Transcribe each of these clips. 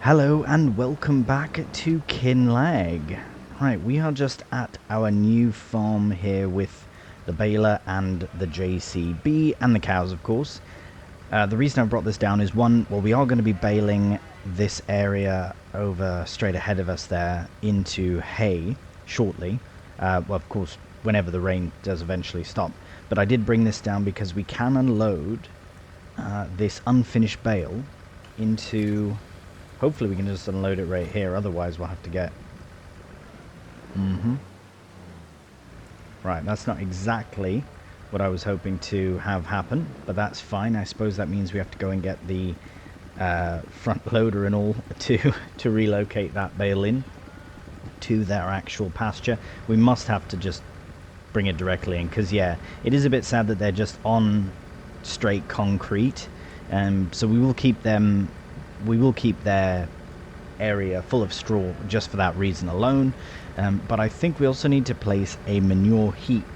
Hello and welcome back to Kinlaig. Right, we are just at our new farm here with the baler and the JCB and the cows, of course. The reason I brought this down is one, well, we are going to be baling this area over straight ahead of us there into hay shortly. Well, of course, whenever the rain does eventually stop. But I did bring this down because we can unload this unfinished bale into... Hopefully we can just unload it right here, otherwise we'll have to get... Right, that's not exactly what I was hoping to have happen, but that's fine. I suppose that means we have to go and get the front loader and all to relocate that bale in to their actual pasture. We must have to just bring it directly in, because yeah, it is a bit sad that they're just on straight concrete, so we will keep them... We will keep their area full of straw just for that reason alone, but I think we also need to place a manure heap.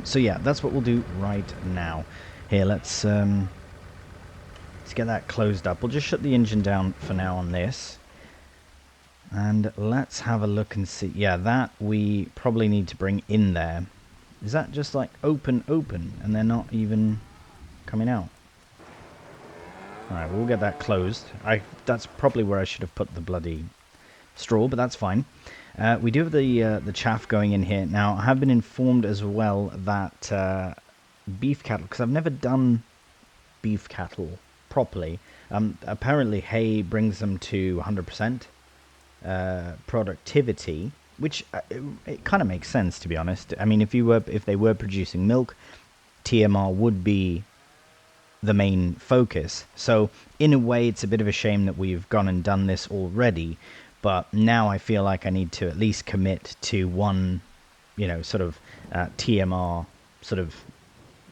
So yeah, that's what we'll do right now. Here, let's get that closed up. We'll just shut the engine down for now on this, and let's have a look and see. Yeah, that we probably need to bring in there. Is that just like open, and they're not even coming out? Alright, we'll get that closed. That's probably where I should have put the bloody straw, but that's fine. We do have the chaff going in here. Now, I have been informed as well that beef cattle, because I've never done beef cattle properly, apparently hay brings them to 100% productivity, which it kind of makes sense, to be honest. I mean, if they were producing milk, TMR would be the main focus. So in a way it's a bit of a shame that we've gone and done this already, but now I feel like I need to at least commit to one, sort of TMR sort of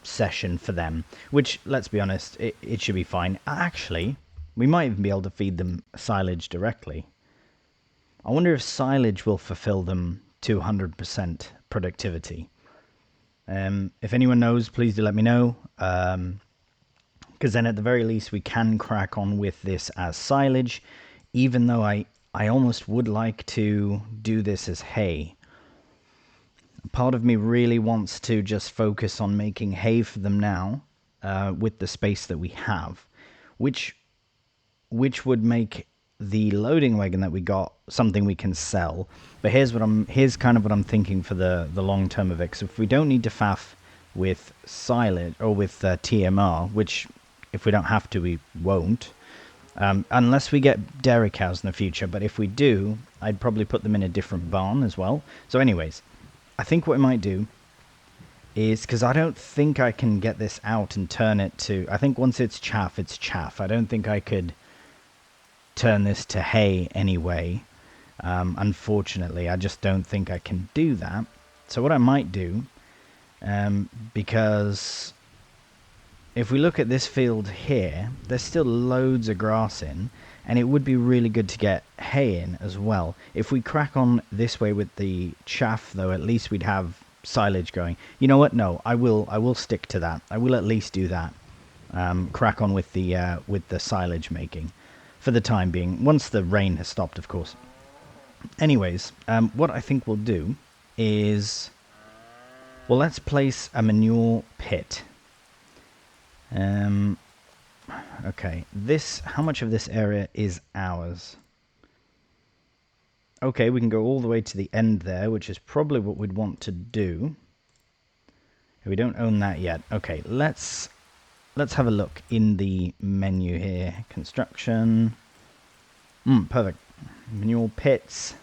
session for them, which, let's be honest, it should be fine. Actually, we might even be able to feed them silage directly. I wonder if silage will fulfill them to 100% productivity. If anyone knows, please do let me know. Because then at the very least we can crack on with this as silage, even though I almost would like to do this as hay. Part of me really wants to just focus on making hay for them now, with the space that we have, which would make the loading wagon that we got something we can sell. But here's kind of what I'm thinking for the long term of it. Because if we don't need to faff with silage or with TMR, which if we don't have to, we won't. Unless we get dairy cows in the future. But if we do, I'd probably put them in a different barn as well. So anyways, I think what I might do is, because I don't think I can get this out and turn it to... I think once it's chaff, it's chaff. I don't think I could turn this to hay anyway. Unfortunately, I just don't think I can do that. So what I might do, because... if we look at this field here, there's still loads of grass in, and it would be really good to get hay in as well. If we crack on this way with the chaff, though, at least we'd have silage going. You know what? No, I will stick to that. I will at least do that. Crack on with the silage making for the time being, once the rain has stopped, of course. Anyways, what I think we'll do is, well, let's place a manure pit. Okay, how much of this area is ours? Okay, we can go all the way to the end there, which is probably what we'd want to do. We don't own that yet. Okay, let's have a look in the menu here. Construction. Perfect. Manure pits.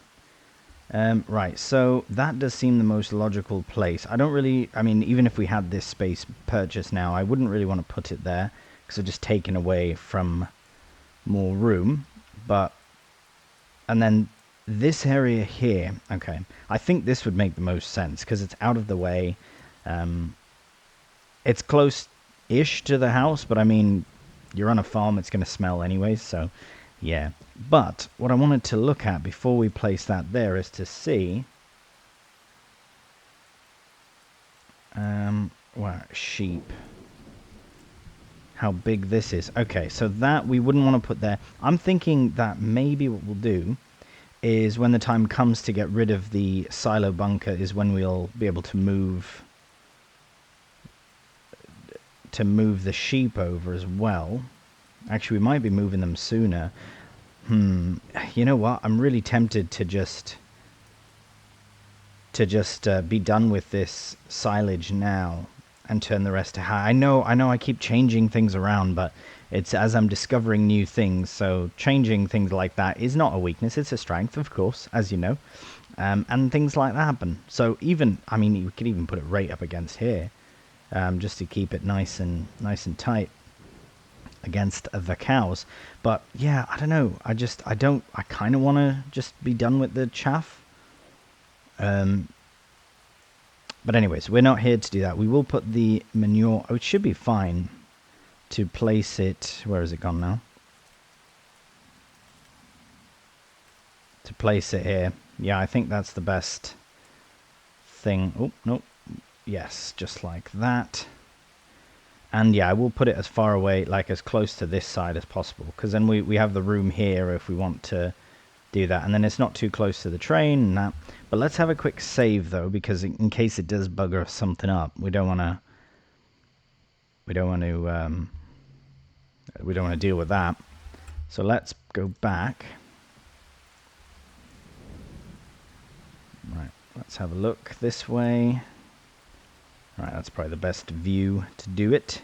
Right, so that does seem the most logical place. I mean, even if we had this space purchased now, I wouldn't really want to put it there, because it's just taken away from more room. And then this area here, okay, I think this would make the most sense, because it's out of the way. It's close-ish to the house, but I mean, you're on a farm, it's going to smell anyway, so... yeah, but what I wanted to look at before we place that there is to see... sheep. how big this is. Okay, so that we wouldn't want to put there. I'm thinking that maybe what we'll do is when the time comes to get rid of the silo bunker is when we'll be able to move the sheep over as well. Actually, we might be moving them sooner. You know what? I'm really tempted to just be done with this silage now and turn the rest to hay. I know I keep changing things around, but it's as I'm discovering new things, so changing things like that is not a weakness, it's a strength, of course, as you know. And things like that happen. So even, I mean, we could even put it right up against here, just to keep it nice and tight against the cows. But yeah, I don't know. I kind of want to just be done with the chaff. But anyways, we're not here to do that. We will put the manure. Oh, it should be fine to place it. Where has it gone now? To place it here. Yeah, I think that's the best thing. Oh, no. Yes, just like that. And yeah, I will put it as far away, like as close to this side as possible, because then we have the room here if we want to do that, and then it's not too close to the train and that. But let's have a quick save though, because in case it does bugger something up, we don't want to deal with that. So let's go back. Right, let's have a look this way. Right, that's probably the best view to do it.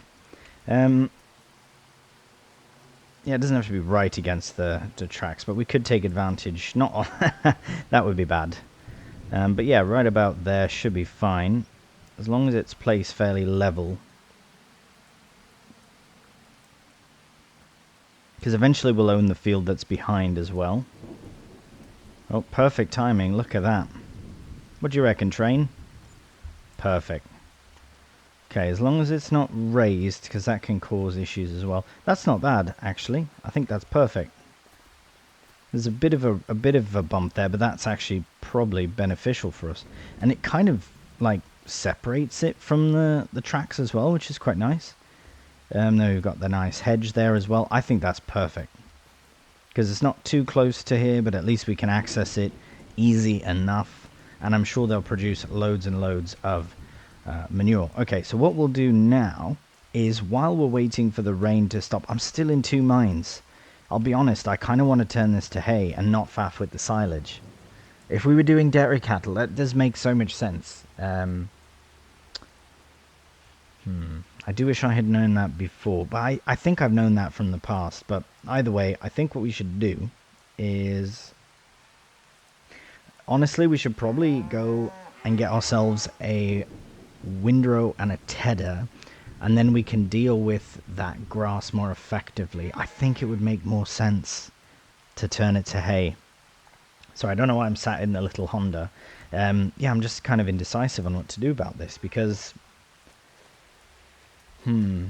Yeah, it doesn't have to be right against the tracks, but we could take advantage. Not on that would be bad. But yeah, right about there should be fine, as long as it's placed fairly level. Because eventually we'll own the field that's behind as well. Oh, perfect timing, look at that. What do you reckon, train? Perfect. Okay, as long as it's not raised, because that can cause issues as well. That's not bad, actually. I think that's perfect. There's a bit of a bump there, but that's actually probably beneficial for us. And it kind of like separates it from the tracks as well, which is quite nice. Then we've got the nice hedge there as well. I think that's perfect. Because it's not too close to here, but at least we can access it easy enough. And I'm sure they'll produce loads and loads of manure. Okay, so what we'll do now is, while we're waiting for the rain to stop, I'm still in two minds. I'll be honest, I kind of want to turn this to hay and not faff with the silage. If we were doing dairy cattle, that does make so much sense. I do wish I had known that before, but I think I've known that from the past. But either way, I think what we should do is, honestly, we should probably go and get ourselves a windrow and a tedder, and then we can deal with that grass more effectively. I think it would make more sense to turn it to hay. So I don't know why I'm sat in the little Honda. Yeah, I'm just kind of indecisive on what to do about this, because I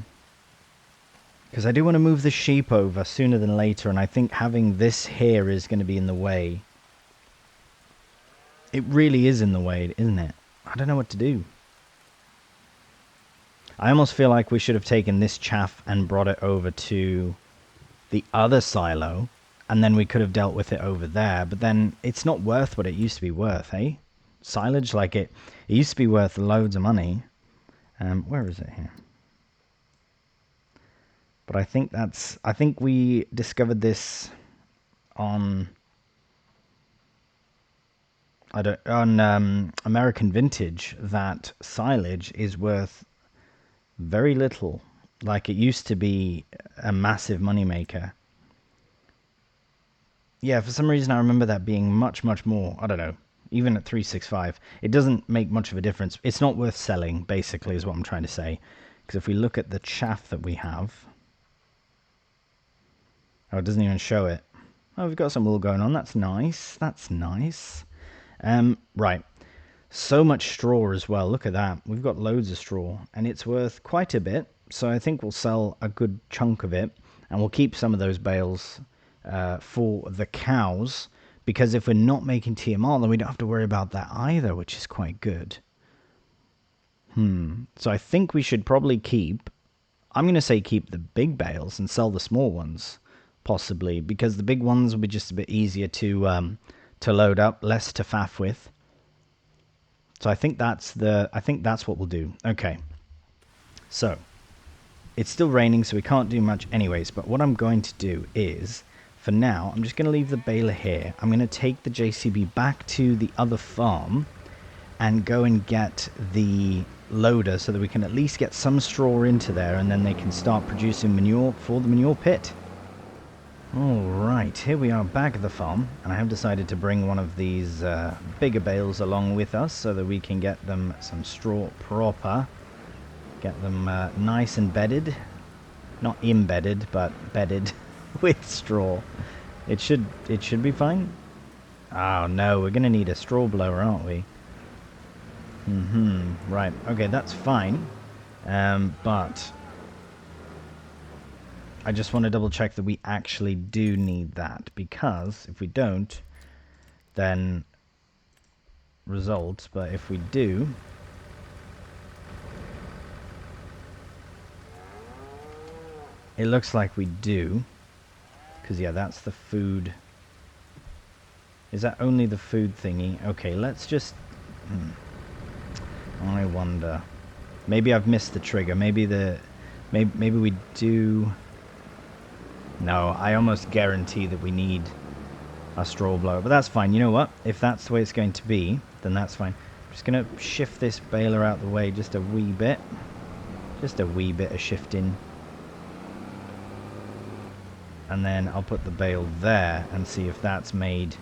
do want to move the sheep over sooner than later, and I think having this here is going to be in the way. It really is in the way, isn't it? I don't know what to do. I almost feel like we should have taken this chaff and brought it over to the other silo, and then we could have dealt with it over there. But then it's not worth what it used to be worth, eh? Silage, like it used to be worth loads of money. Where is it here? But I think we discovered this on American Vintage, that silage is worth very little. Like, it used to be a massive moneymaker. Yeah, for some reason I remember that being much, much more. I don't know. Even at 365, it doesn't make much of a difference. It's not worth selling, basically, is what I'm trying to say. Because if we look at the chaff that we have... Oh, it doesn't even show it. Oh, we've got some wool going on. That's nice. That's nice. Right. So much straw as well. Look at that. We've got loads of straw, and it's worth quite a bit. So I think we'll sell a good chunk of it, and we'll keep some of those bales for the cows, because if we're not making TMR, then we don't have to worry about that either, which is quite good. So I think we should probably keep I'm going to say keep the big bales and sell the small ones, possibly, because the big ones will be just a bit easier to load up, less to faff with. So I think that's what we'll do. Okay. So it's still raining, so we can't do much anyways, but what I'm going to do is, for now, I'm just going to leave the baler here. I'm going to take the JCB back to the other farm and go and get the loader so that we can at least get some straw into there, and then they can start producing manure for the manure pit. Alright, here we are back at the farm, and I have decided to bring one of these bigger bales along with us so that we can get them some straw proper. Get them nice and bedded. Not embedded, but bedded with straw. It should be fine. Oh no, we're going to need a straw blower, aren't we? Right, okay, that's fine. But I just want to double check that we actually do need that, because if we don't, then result. But if we do, it looks like we do, because yeah, that's the food. Is that only the food thingy? Okay, let's just I wonder, maybe I've missed the trigger. Maybe we do. No, I almost guarantee that we need a straw blower, but that's fine. You know what? If that's the way it's going to be, then that's fine. I'm just going to shift this baler out the way just a wee bit. Just a wee bit of shifting. And then I'll put the bale there and see if that's made.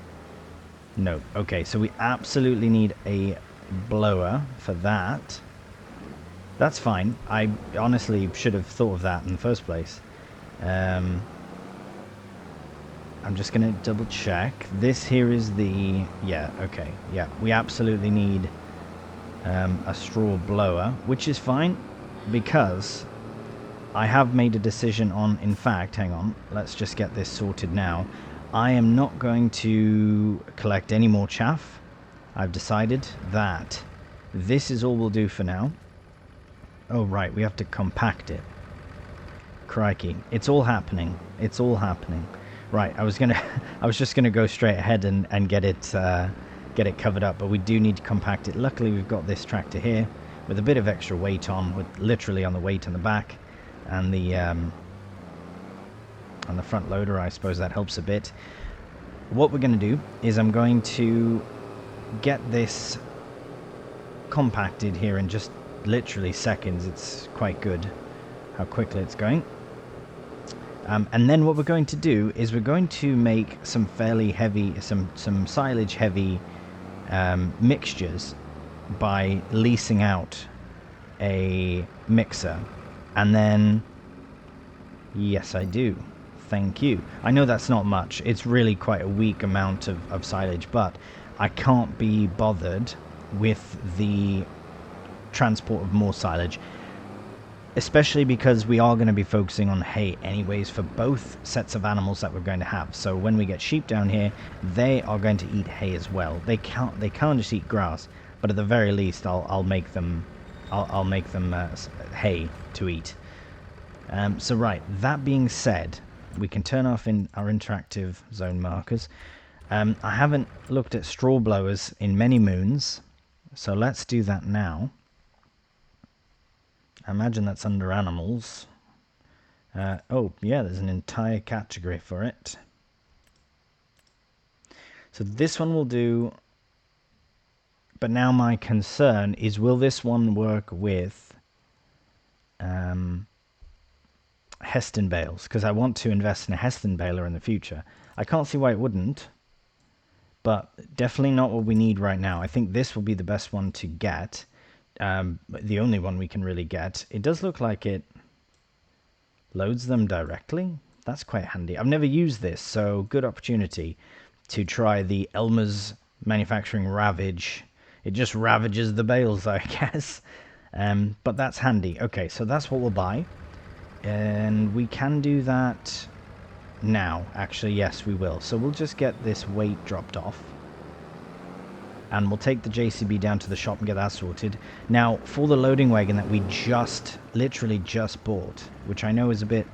No. Okay, so we absolutely need a blower for that. That's fine. I honestly should have thought of that in the first place. I'm just going to double check. This here is the... Yeah, okay. Yeah, we absolutely need a straw blower, which is fine because I have made a decision on... In fact, hang on. Let's just get this sorted now. I am not going to collect any more chaff. I've decided that this is all we'll do for now. Oh, right. We have to compact it. Crikey. It's all happening. It's all happening. Right, I was just gonna go straight ahead and get it covered up, but we do need to compact it. Luckily, we've got this tractor here with a bit of extra weight on, with literally on the weight on the back, and the front loader. I suppose that helps a bit. What we're gonna do is I'm going to get this compacted here in just literally seconds. It's quite good how quickly it's going. And then what we're going to do is we're going to make some fairly heavy, some silage heavy mixtures by leasing out a mixer. And then, yes I do, thank you. I know that's not much, it's really quite a weak amount of silage, but I can't be bothered with the transport of more silage. Especially because we are going to be focusing on hay anyways for both sets of animals that we're going to have. So when we get sheep down here, they are going to eat hay as well. They can't just eat grass, but at the very least, I'll make them hay to eat. So right, that being said, we can turn off in our interactive zone markers. I haven't looked at straw blowers in many moons, so let's do that now. I imagine that's under animals. Oh, yeah, there's an entire category for it. So this one will do. But now my concern is, will this one work with Heston bales? Because I want to invest in a Heston baler in the future. I can't see why it wouldn't. But definitely not what we need right now. I think this will be the best one to get. The only one we can really get. It does look like it loads them directly. That's quite handy. I've never used this, so good opportunity to try the Elmer's Manufacturing Ravage. It just ravages the bales, I guess. But that's handy. Okay, so that's what we'll buy. And we can do that now. Actually, yes, we will. So we'll just get this weight dropped off. and we'll take the JCB down to the shop and get that sorted. Now, for the loading wagon that we literally just bought, which I know is a bit...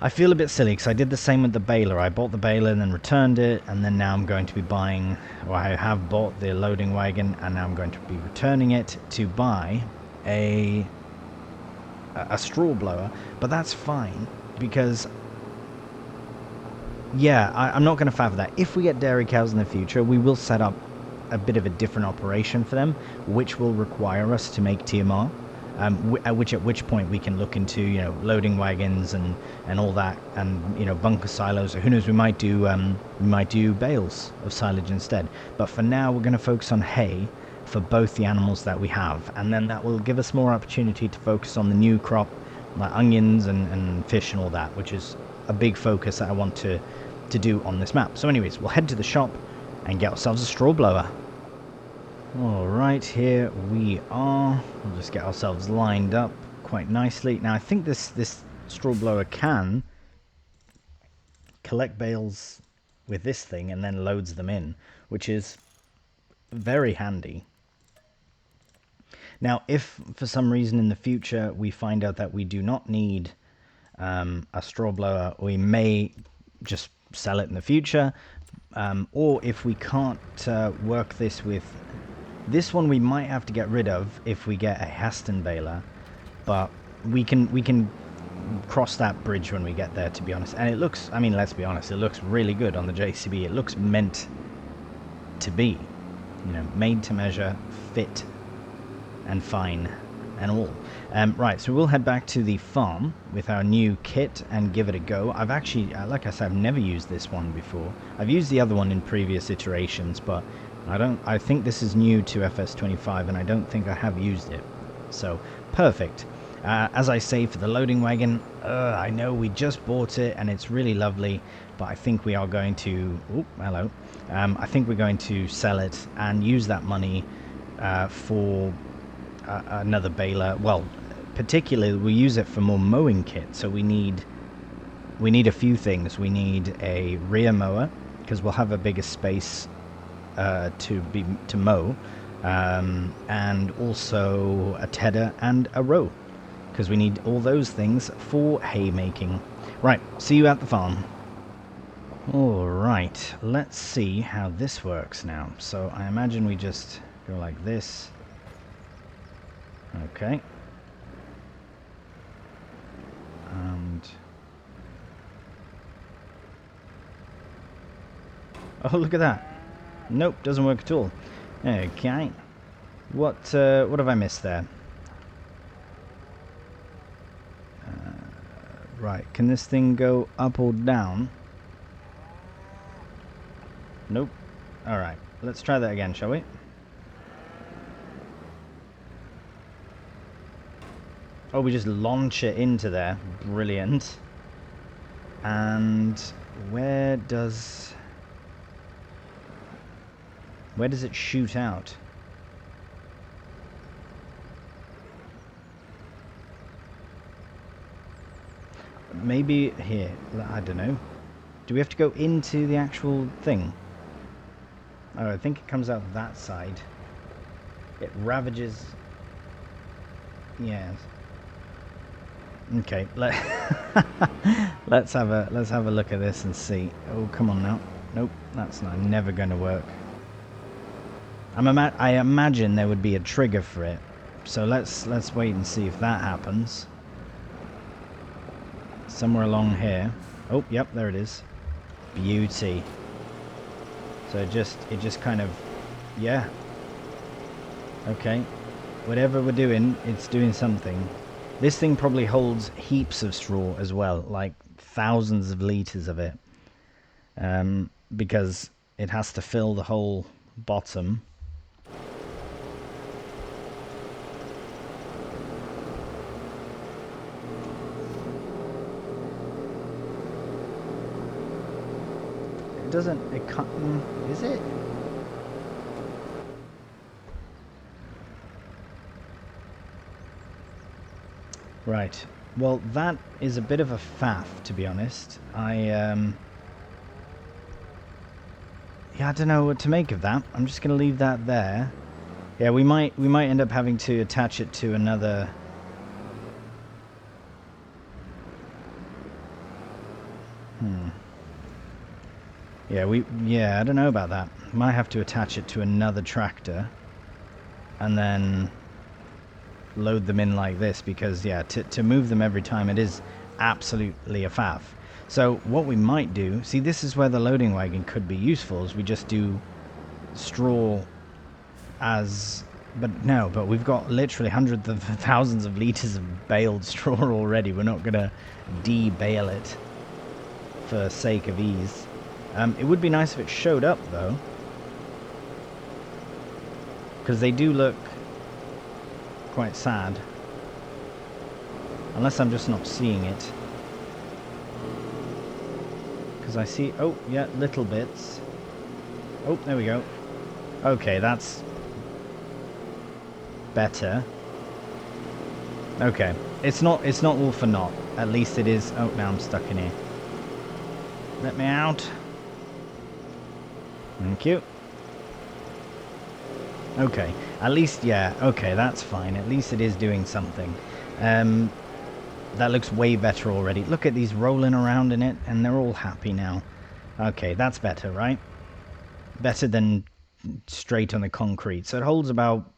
I feel a bit silly because I did the same with the baler. I bought the baler and then returned it, and then now I'm going to be buying, or I have bought the loading wagon, and now I'm going to be returning it to buy a straw blower. But that's fine because, yeah, I'm not going to fav that. If we get dairy cows in the future, we will set up a bit of a different operation for them, which will require us to make TMR. At which point we can look into, you know, loading wagons and all that, and, you know, bunker silos. Or who knows, we might do bales of silage instead. But for now, we're going to focus on hay for both the animals that we have, and then that will give us more opportunity to focus on the new crop, like onions and fish and all that, which is a big focus that I want to do on this map. So anyways, we'll head to the shop and get ourselves a straw blower. Alright, here we are. We'll just get ourselves lined up quite nicely. Now, I think this straw blower can collect bales with this thing and then loads them in, which is very handy. Now, if for some reason in the future we find out that we do not need a straw blower, we may just sell it in the future. Or if we can't work this with... This one we might have to get rid of if we get a Haston baler, but we can cross that bridge when we get there, to be honest. And it looks, I mean, let's be honest, it looks really good on the JCB. It looks meant to be, you know, made to measure, fit, and fine, and all. Right, so we'll head back to the farm with our new kit and give it a go. I've actually, like I said, I've never used this one before. I've used the other one in previous iterations, but I think this is new to FS25, and I don't think I have used it. So, perfect. As I say, for the loading wagon, I know we just bought it, and it's really lovely, but I think we are going to... Oh, hello. I think we're going to sell it and use that money for another baler. Well, particularly, we use it for more mowing kit, so we need a few things. We need a rear mower, because we'll have a bigger space to mow, and also a tedder and a row, because we need all those things for hay making. Right, see you at the farm. Alright, let's see how this works now. So I imagine we just go like this. Okay. And... oh, look at that. Nope, doesn't work at all. Okay. What have I missed there? Right, can this thing go up or down? Nope. Alright, let's try that again, shall we? Oh, we just launch it into there. Brilliant. And where does it shoot out? Maybe here. I don't know. Do we have to go into the actual thing? Oh, I think it comes out that side. It ravages. Yes. Okay. Let's have a look at this and see. Oh, come on now. Nope, that's never going to work. I imagine there would be a trigger for it, so let's wait and see if that happens. Somewhere along here. Oh, yep, there it is. Beauty. So it just kind of, yeah. Okay. Whatever we're doing, it's doing something. This thing probably holds heaps of straw as well, like thousands of liters of it, because it has to fill the whole bottom. It can't, is it? Right, well that is a bit of a faff, to be honest. Yeah, I don't know what to make of that. I'm just going to leave that there. Yeah, we might end up having to attach it to another... Yeah, I don't know about that. Might have to attach it to another tractor and then load them in like this, because yeah, to move them every time, it is absolutely a faff. So what we might do, see, this is where the loading wagon could be useful, is we just do straw as... But we've got literally hundreds of thousands of litres of baled straw already. We're not going to de-bale it for sake of ease. It would be nice if it showed up, though, because they do look quite sad. Unless I'm just not seeing it. Because I see... Oh, yeah, little bits. Oh, there we go. Okay, that's better. Okay. It's not all for naught. At least it is... Oh, now I'm stuck in here. Let me out. Thank you. Okay. At least, yeah. Okay, that's fine. At least it is doing something. That looks way better already. Look at these rolling around in it, and they're all happy now. Okay, that's better, right? Better than straight on the concrete. So it holds about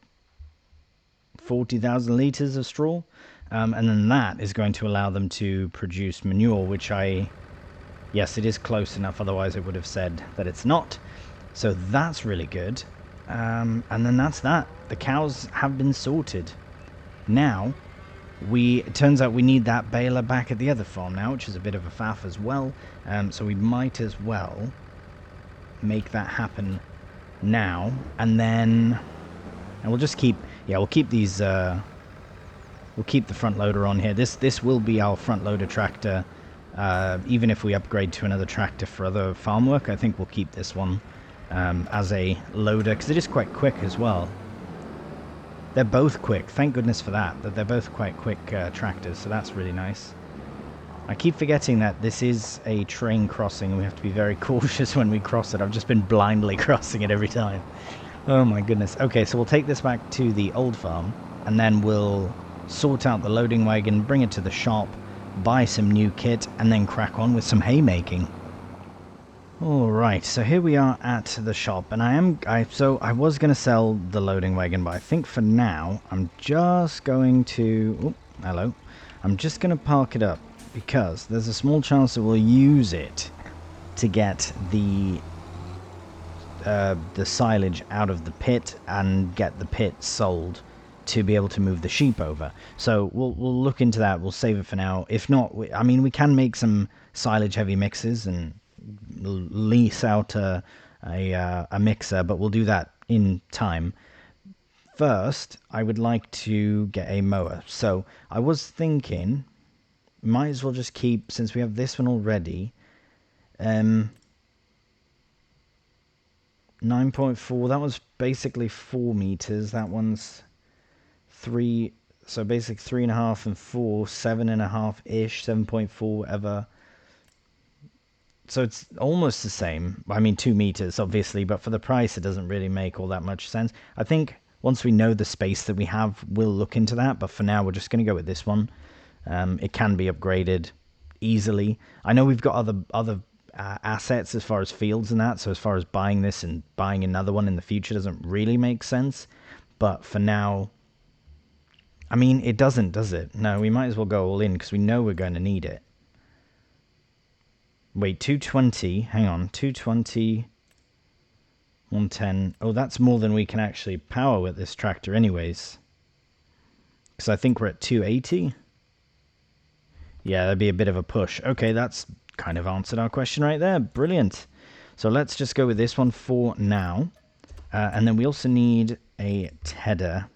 40,000 litres of straw. And then that is going to allow them to produce manure, which yes, it is close enough, otherwise I would have said that it's not. So that's really good. And then that's that. The cows have been sorted. Now... it turns out we need that baler back at the other farm now, which is a bit of a faff as well. So we might as well make that happen now, and then we'll just keep... Yeah, we'll keep these... we'll keep the front loader on here. This will be our front loader tractor. Even if we upgrade to another tractor for other farm work, I think we'll keep this one as a loader, because it is quite quick as well. They're both quick. Thank goodness for that they're both quite quick tractors, so that's really nice. I keep forgetting that this is a train crossing, and we have to be very cautious when we cross it. I've just been blindly crossing it every time. Oh my goodness. Okay, so we'll take this back to the old farm, and then we'll sort out the loading wagon, bring it to the shop, buy some new kit, and then crack on with some haymaking. Alright, so here we are at the shop, and I was going to sell the loading wagon, but I think for now I'm just going to... Oh, hello. I'm just going to park it up, because there's a small chance that we'll use it to get the silage out of the pit and get the pit sold to be able to move the sheep over. So we'll look into that. We'll save it for now. If not, I mean, we can make some silage heavy mixes and lease out a mixer, but we'll do that in time. First, I would like to get a mower. So I was thinking, might as well just keep, since we have this one already, 9.4, that was basically 4 meters. That one's 3, so basically 3.5 and 4, 7.5-ish, 7.4, whatever. So it's almost the same. I mean, 2 meters, obviously, but for the price, it doesn't really make all that much sense. I think once we know the space that we have, we'll look into that. But for now, we're just going to go with this one. It can be upgraded easily. I know we've got other assets as far as fields and that. So as far as buying this and buying another one in the future doesn't really make sense. But for now, I mean, it doesn't, does it? No, we might as well go all in because we know we're going to need it. Wait, 220, hang on, 220, 110. Oh, that's more than we can actually power with this tractor anyways. Because I think we're at 280. Yeah, that'd be a bit of a push. Okay, that's kind of answered our question right there. Brilliant. So let's just go with this one for now. And then we also need a tedder.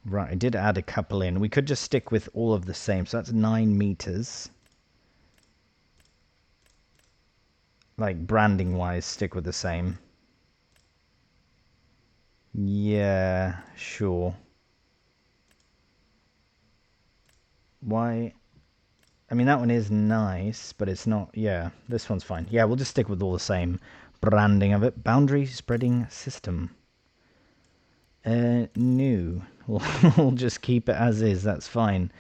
Right, I did add a couple in. We could just stick with all of the same. So that's 9 meters. Like branding wise, stick with the same. Yeah, sure. Why? I mean, that one is nice, but it's not... Yeah, this one's fine. Yeah, we'll just stick with all the same branding of it. Boundary spreading system. New. We'll just keep it as is. That's fine.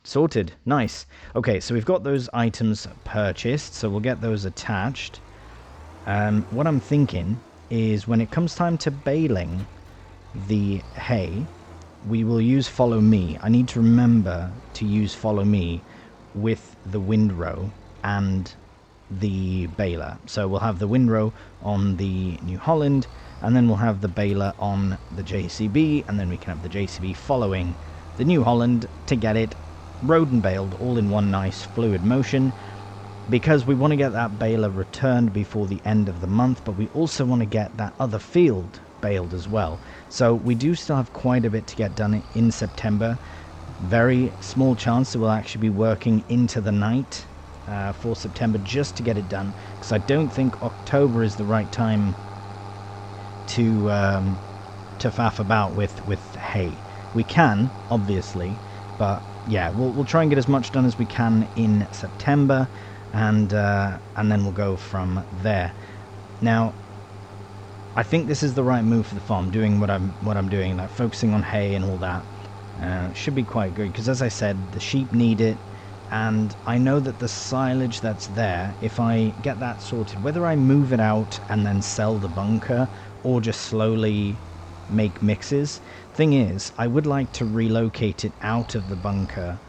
Sorted. Nice. Okay, so we've got those items purchased, so we'll get those attached. What I'm thinking is when it comes time to baling the hay, we will use follow me. I need to remember to use follow me with the windrow and the baler. So we'll have the windrow on the New Holland, and then we'll have the baler on the JCB, and then we can have the JCB following the New Holland to get it rowed and baled all in one nice fluid motion, because we want to get that baler returned before the end of the month, but we also want to get that other field baled as well. So we do still have quite a bit to get done in September. Very small chance that we'll actually be working into the night for September just to get it done, because I don't think October is the right time to faff about with hay. We can, obviously, but yeah, we'll try and get as much done as we can in September, and then we'll go from there. Now, I think this is the right move for the farm, doing what I'm doing, like focusing on hay and all that. Should be quite good, because as I said, the sheep need it, and I know that the silage that's there, if I get that sorted, whether I move it out and then sell the bunker or just slowly make mixes. Thing is, I would like to relocate it out of the bunker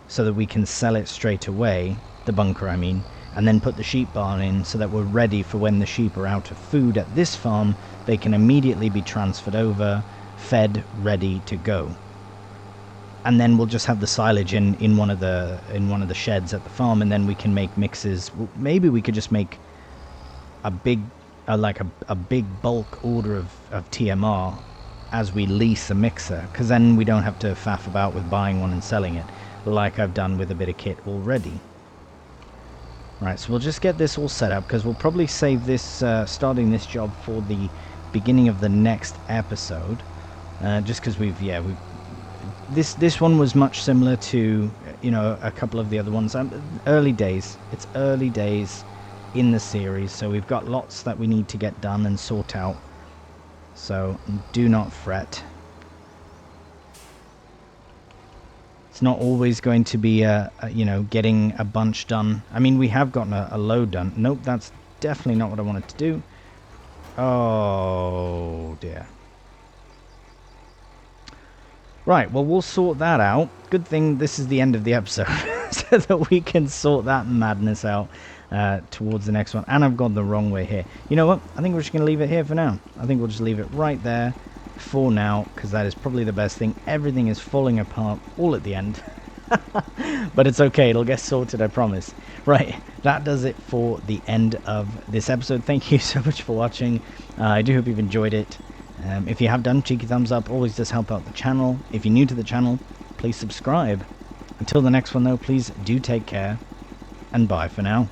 so that we can sell it straight away, the bunker I mean, and then put the sheep barn in so that we're ready for when the sheep are out of food at this farm. They can immediately be transferred over, fed, ready to go. And then we'll just have the silage in one of the sheds at the farm, and then we can make mixes. Maybe we could just make a big a big bulk order of TMR as we lease a mixer, because then we don't have to faff about with buying one and selling it like I've done with a bit of kit already. Right, so we'll just get this all set up, because we'll probably save this starting this job for the beginning of the next episode, just because this one was much similar to, you know, a couple of the other ones. Early days. It's early days in the series, so we've got lots that we need to get done and sort out. So do not fret. It's not always going to be you know, getting a bunch done. I mean, we have gotten a load done. Nope, that's definitely not what I wanted to do. Oh dear. Right, well, we'll sort that out. Good thing this is the end of the episode, so that we can sort that madness out towards the next one. And I've gone the wrong way here. You know what? I think we're just going to leave it here for now. I think we'll just leave it right there for now, because that is probably the best thing. Everything is falling apart all at the end. But it's okay. It'll get sorted, I promise. Right, that does it for the end of this episode. Thank you so much for watching. I do hope you've enjoyed it. If you have done, cheeky thumbs up always does help out the channel. If you're new to the channel, please subscribe. Until the next one though, please do take care, and bye for now.